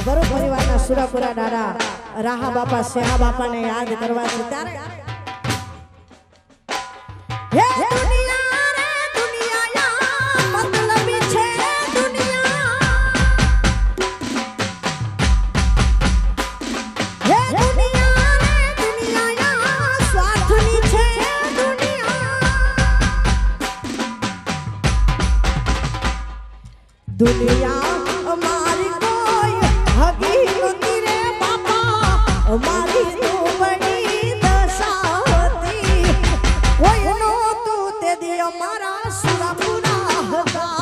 ગરુ પરિવારના સુરાપુરા દાદા રાહા બાપા સેહા બાપાને યાદ કરવા છે ત્યારે હે દુનિયા રે દુનિયા મતલબી છે દુનિયા હે દુનિયા રે દુનિયા સ્વાર્થની છે દુનિયા અમારી કોઈ હગી નહોતી રે બાપા અમારી તો બડી દશા હતી કોઈ નહોતું તે દી અમારા સુરાપુરા હતા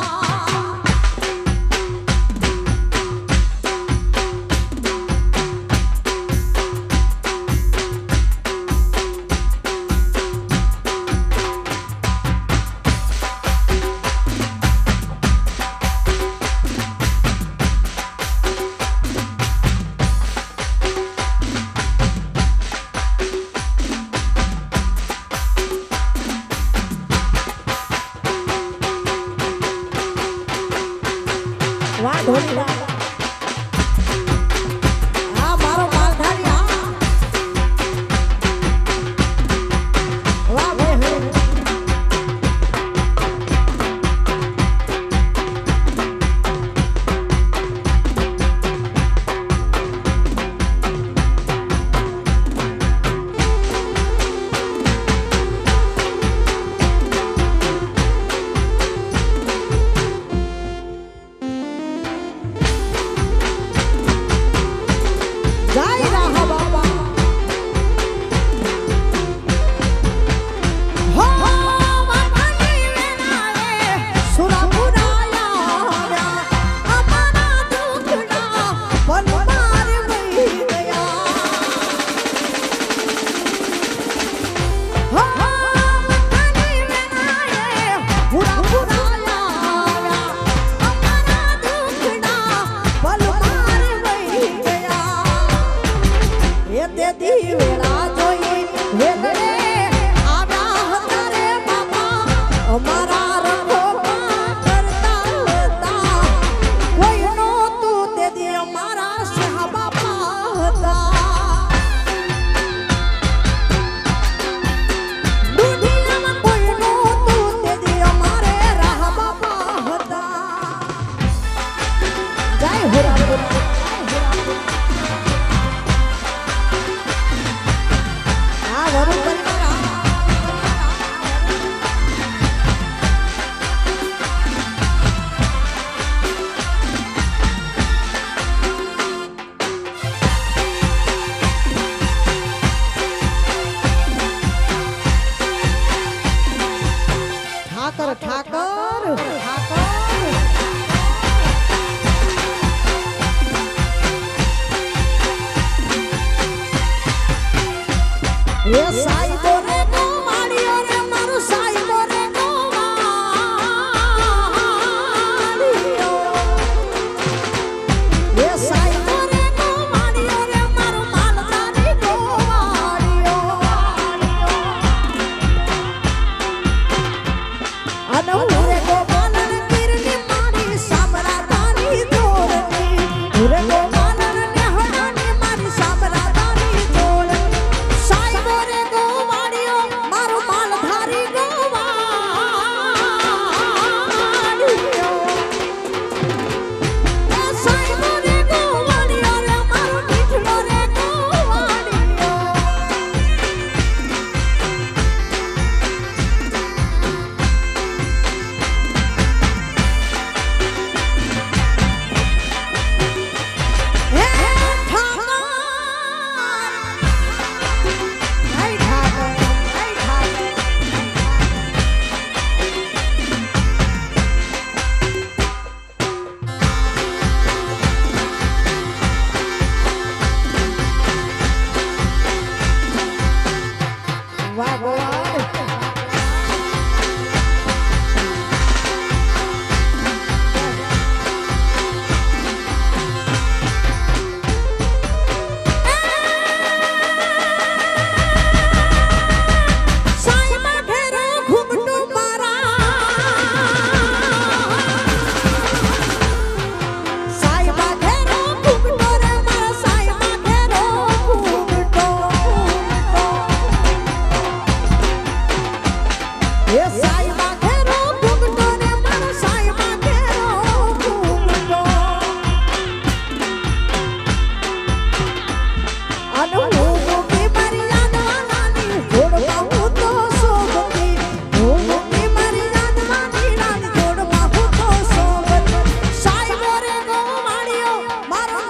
વાહ ઢોલીડા આ મારો માલધારી આ વાહ ભાઈ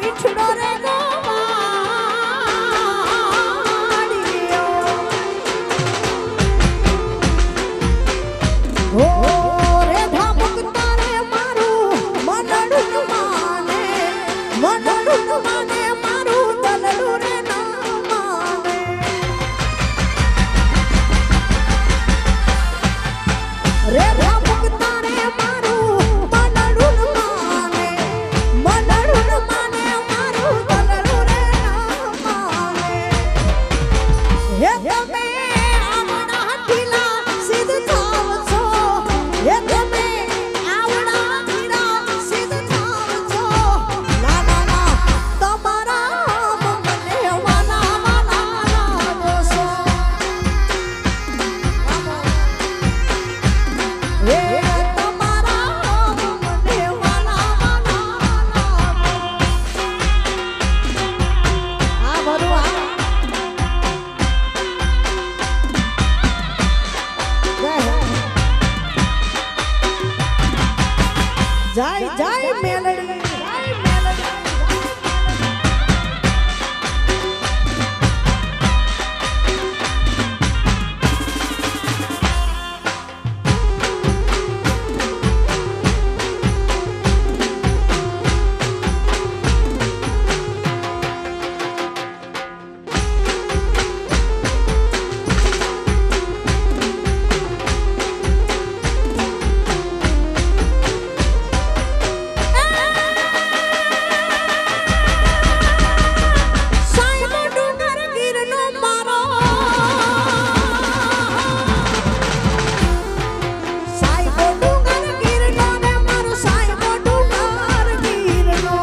મીઠડો રે ગોવાળિયો હો રે ભાવુક તારે મારું મનડું માને મારું તલડું રે ના માને રે ભાવુક તારે મારું મનડું માને મારું તલડું રે ના માને હે તમે આવડા ઢીલા સિદ્ધ થાવ છો હે તમે આવડા ઢીલા સિદ્ધ થાવ છો ના ના ના તમારા મને વાલા લાગો છો હે તમારા મને વાલા લાગો આ બધું આ જય જય મેલડી સાઈબો ડુંગર ગીરનો મારો સાઈબો ડુંગર ગીરનો ને મારો સાઈબો ડુંગર ગીરનો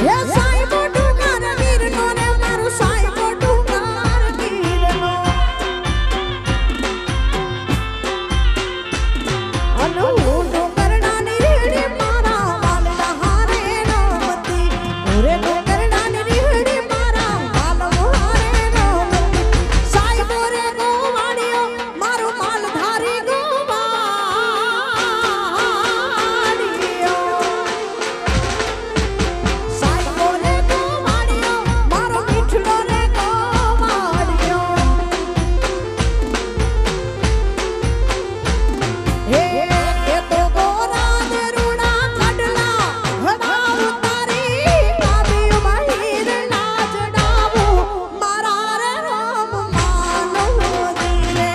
હે સાઈબો ડુંગર ગીરનો ને મારો સાઈબો ડુંગર ગીરનો અનો ડુંગરડાની રીડી મારા વાલના હારે રમતી ઓરે ડુંગરડાની રીડી મારા વાલનો હારે રમતી સાઈબો રે ગોવાળિયો મારો માલધારી ગોવાળિયો સાઈબો રે ગોવાળિયો મારો મીઠડો રે ગોવાળિયો હે એ તો ગોરા ને રૂડા કડલા હડા ઉતારી આવી મહીર ના જડાવું મારા રે રામ માનો દીરે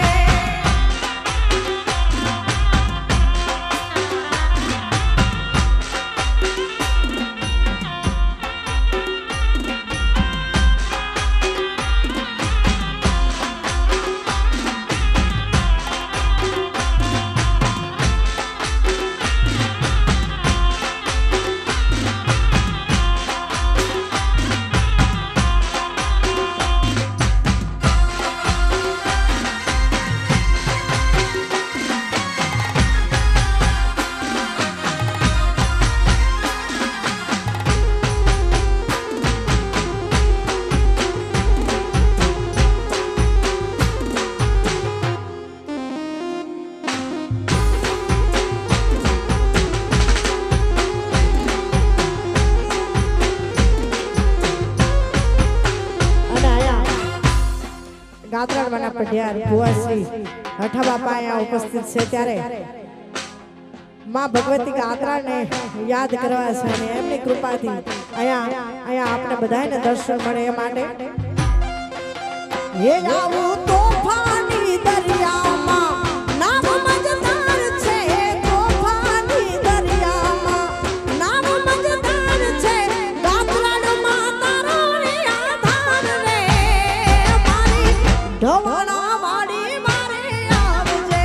અને આયા ગાત્રાળવાના પઢિયાર ભુવાશ્રી હઠા બાપા અહીંયા ઉપસ્થિત છે ત્યારે માં ભગવતી ગાત્રાને યાદ કરવા છે અને એમની કૃપાથી અહીંયા આપણે બધાને દર્શન મળે એ માટે હે આવું તોફાની દરિયામાં નામ મજદાર છે તોફાની દરિયામાં નામ મજદાર છે ગાત્રાળમાં તારો રે આધાર રે મારી ઢવણા વાડી મારે આવજે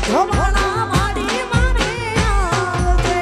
ઢવણા વાડી મારે આવજે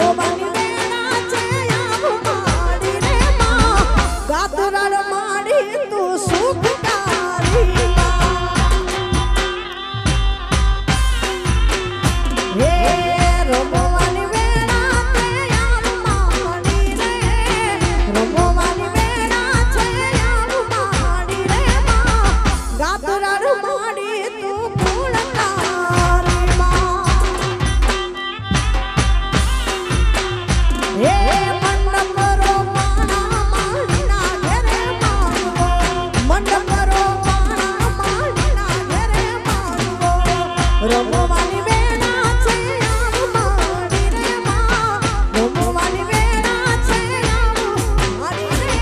રમવાની વેળા છે આવ માડી રે માં ગાતરાળ માડી તું સુખકારી હે રમવાની વેળા છે આવ માડી રે રમવાની વેળા છે આવ માડી રે માં ગાતરાળ માડી તું ફૂલકારી માં હે મંડપ રો માણા માડીના ઘરે માંગવો મંડપ રો માણા માડીના ઘરે માંગવો રમવાની વેળા છે આવ માડી રે માં રમવાની વેળા છે આવ માડી રે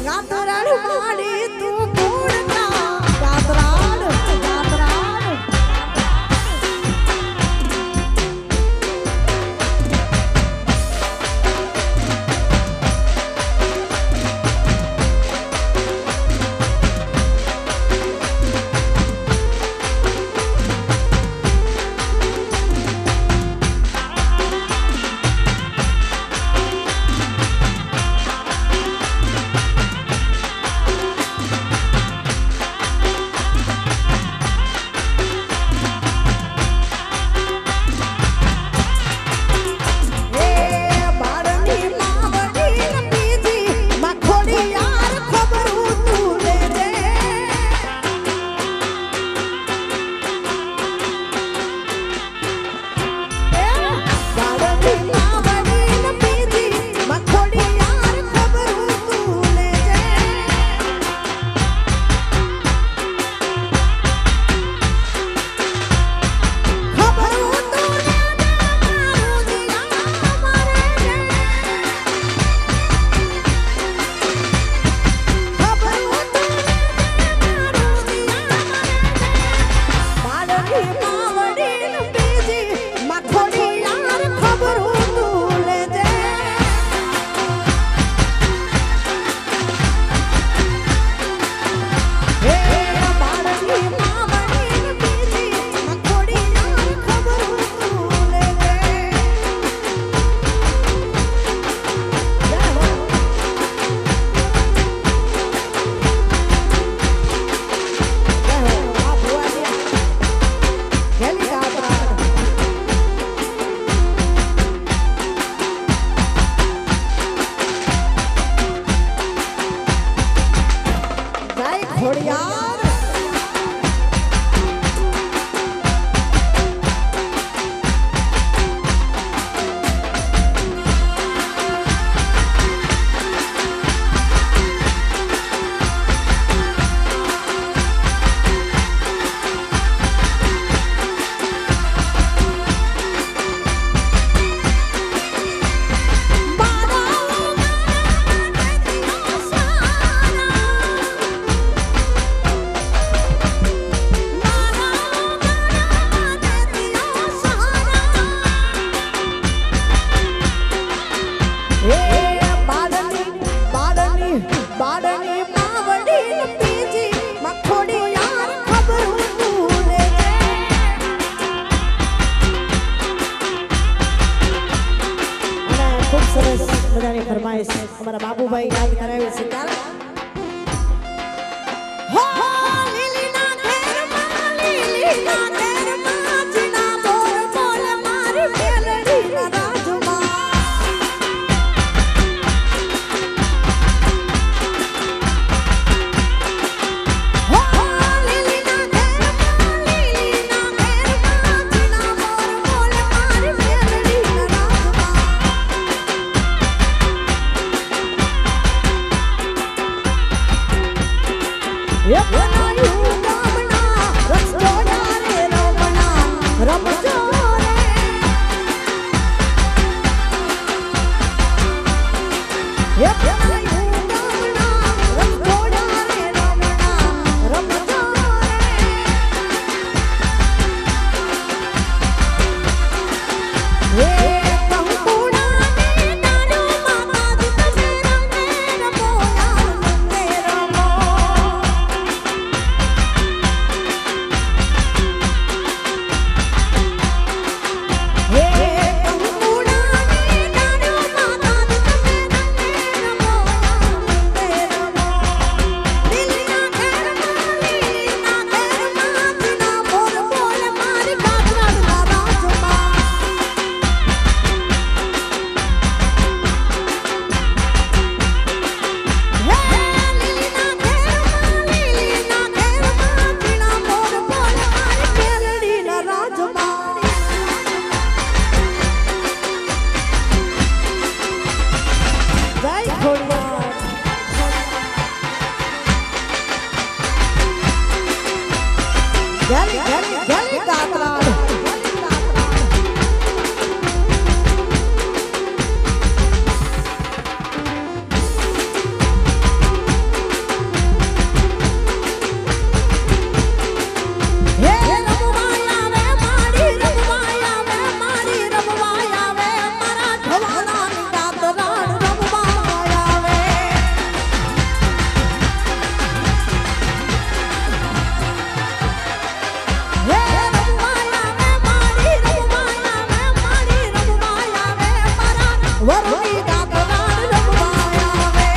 ગાતરાળ માડી તું ફૂલકા ગાતરાળ ગાતરાળ ખોડિયાર બધાની ફરમાઈશ અમારા બાબુભાઈ યાદ કરાવે છે ત્યારે હો લીલીના ઘેરમાં લીલીના ઘેરમાં જીના બોલ બોલ મારી મેલડીના રાજમાં હો લીલીના ઘેરમાં જીના બોલ બોલ મારી મેલડીના રાજમાં વરુણી ગાતરાડ રમવા આવે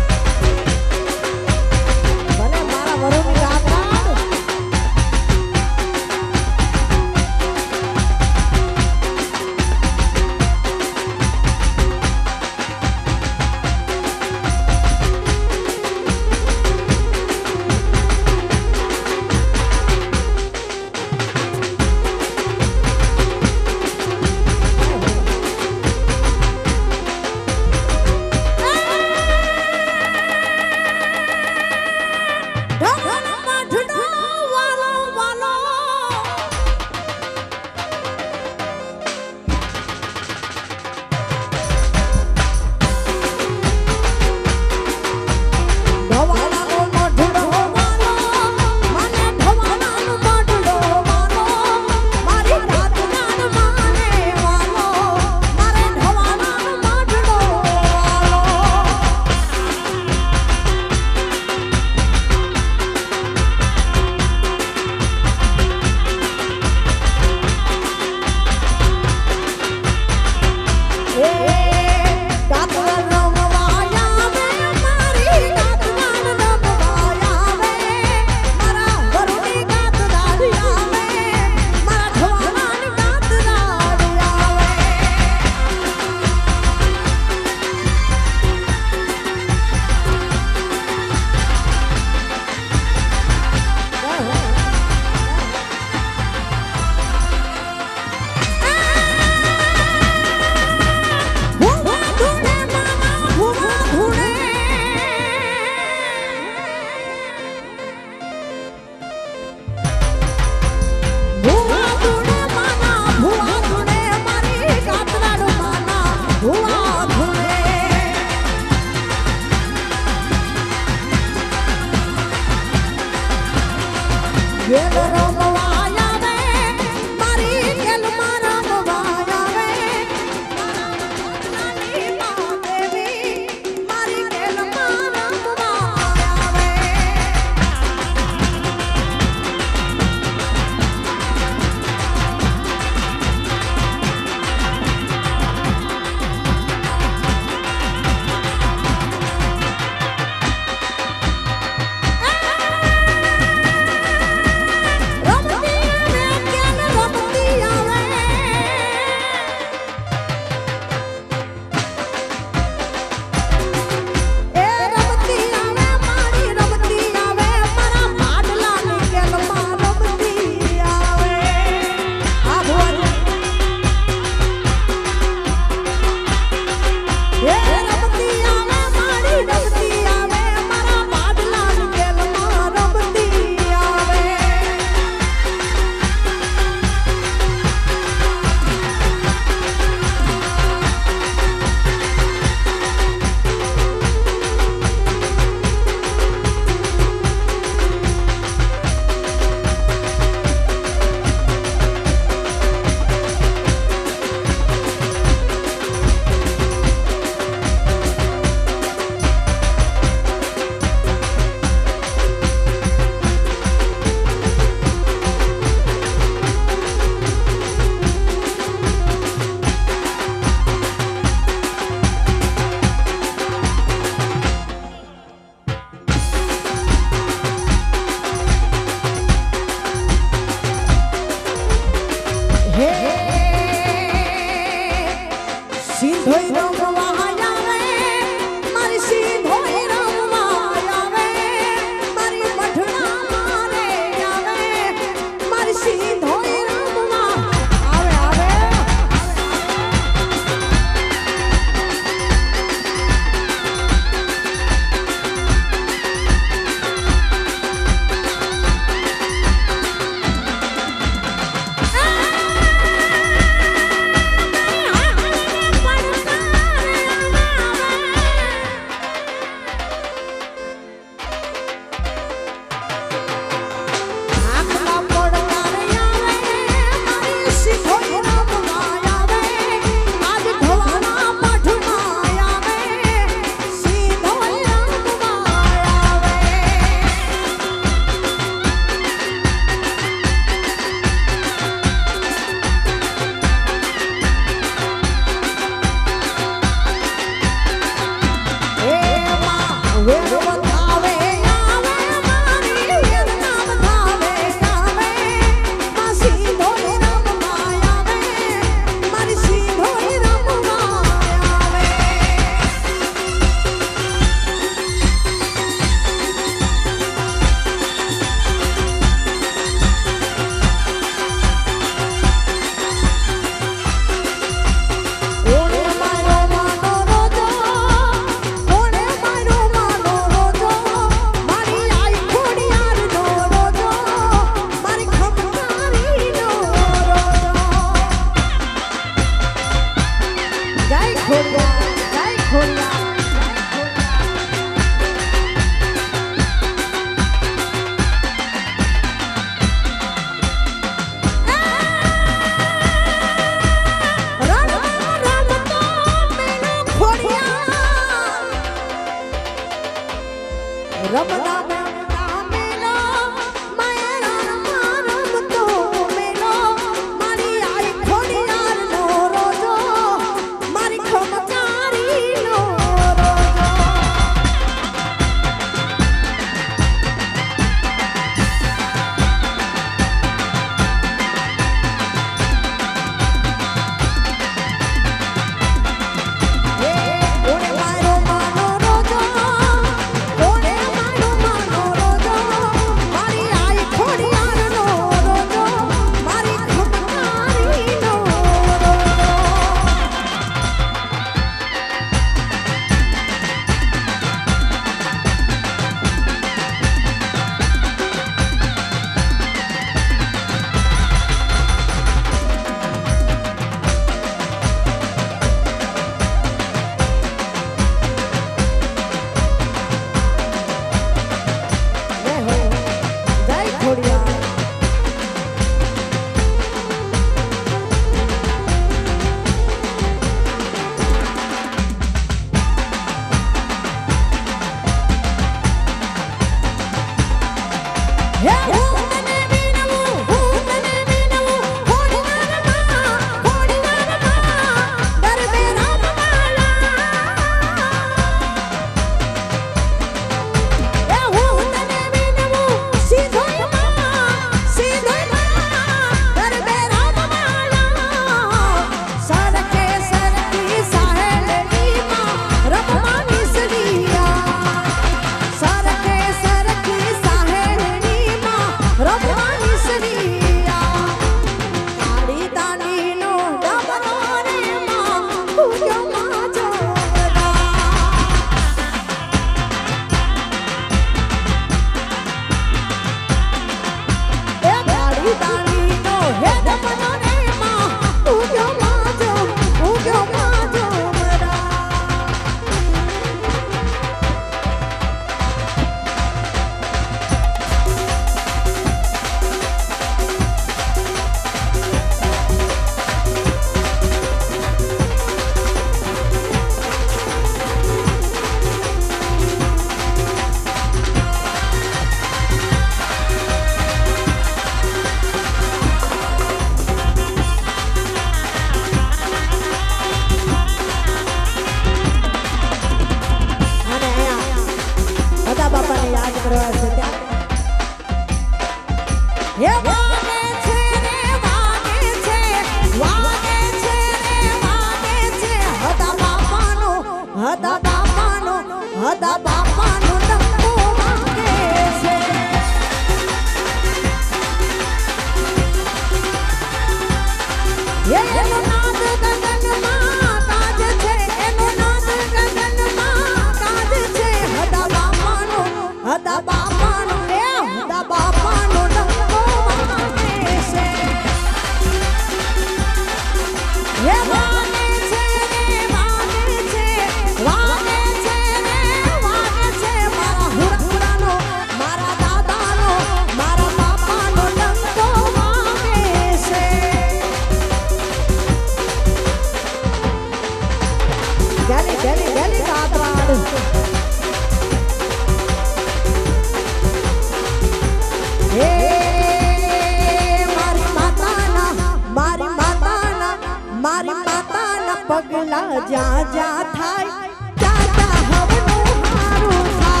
પગલા જા જા થાય ચાચા હવનું મારું થાય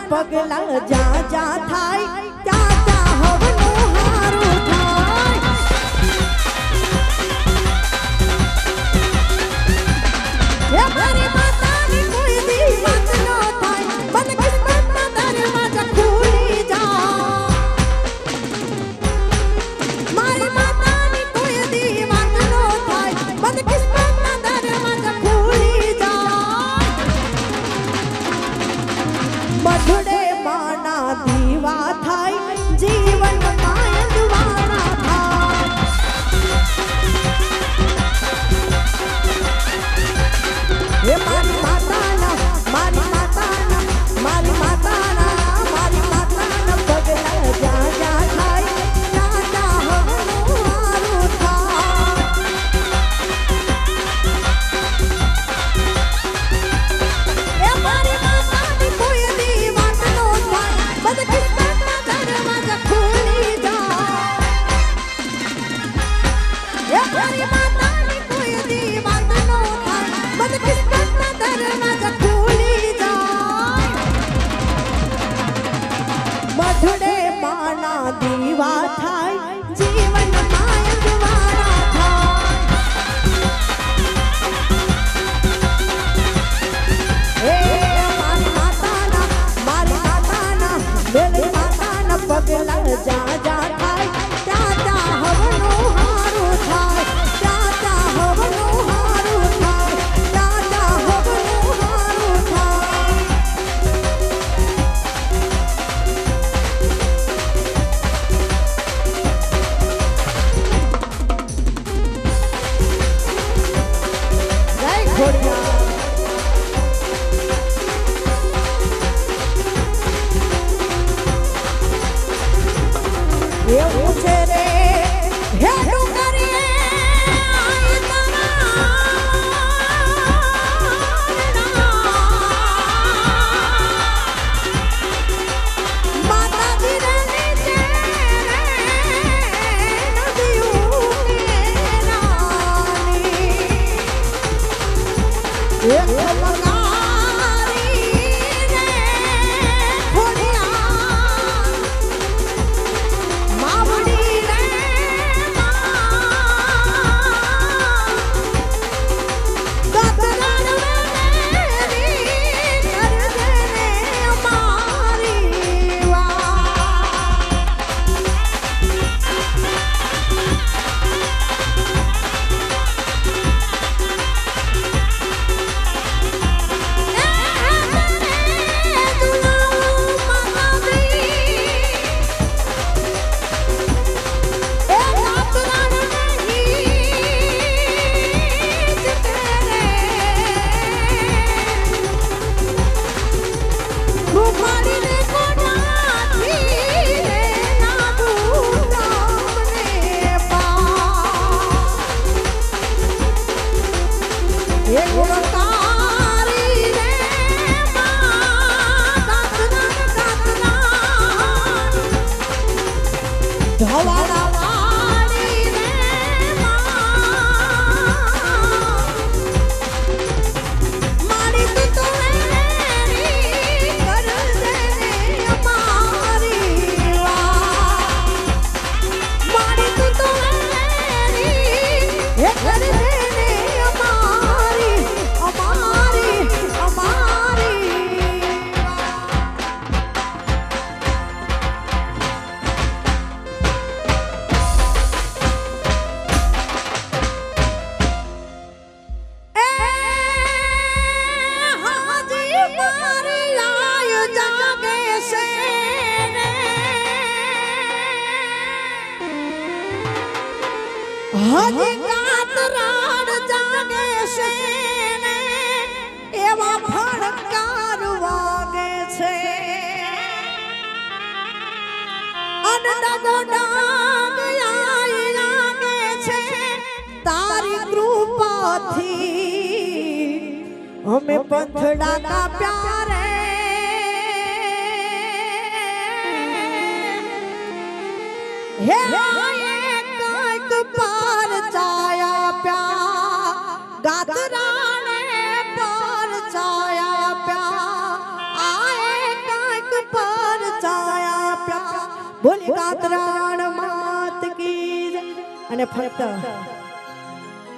પગલા જા જા થાય ત્યાં ત્યાં હવનું હારું થાય હે મારી માતાની કોઈ દી વાત ન થાય બદકિસ્મતના દરવાજા ખુલી જાય મારી માતાની કોઈ દી વાત ન થાય બદકિસ્મતના દરવાજા ખુલી જાય મધુડે માના દીવા થાય જીવન માયંદવાના થાય હે મારી માતાના પગલા જા જા થાય ત્યાં ત્યાં હવનું હારું થાય હે મારી માતાની કોઈ દી વાત ન થાય બદકિસ્મતના દરવાજા ખુલી જાય હે મારી માતાની કોઈ દી વાત ન થાય બદકિસ્મતના દરવાજા ખુલી જાય મધુડે માના દીવા થાય જીવન માયંદવાના થાય હે મારી માતાના મેલી માતાના પગલા જા જા થાય ત્યાં ત્યાં હવનું હારું થાય ત્યાં ત્યાં હવનું હારું થાય ત્યાં ત્યાં હવનું હારું થાય જય ખોડિયાર એવું છે રે હે ડુંગરીએ આઈ તારા માતાજી રે નીચે રે નદીયું રાની એક લગારી રે ખોડિયાર માવડી રે દાતરાણ વેરી કરજે રે અમારી વાત ધવાડા વાળી રે મારી તું તો વેરી કરજે રે અમારી વાત મારી તું તો વેરી હે કરજે રે અમારી અમારી અમારી હજી કાતરાડ જાગે છે ને એવા ફણકાર વાગે છે અનડગો ડાગ આઈ લાગે છે તારી કૃપાથી અમે પંથડા કા પ્યારે હે पर छाया प्या गातराने पर छाया प्या आए काक ગાત્રાણ માત કી જય. અને ફક્ત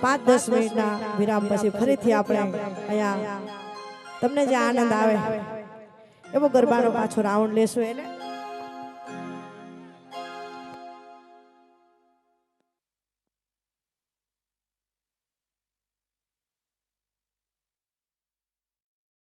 5-10 મિનિટના વિરામ પછી ફરીથી આપણે અહીંયા તમને જે આનંદ આવે એવો ગરબાનો પાછો રાઉન્ડ લેશું એને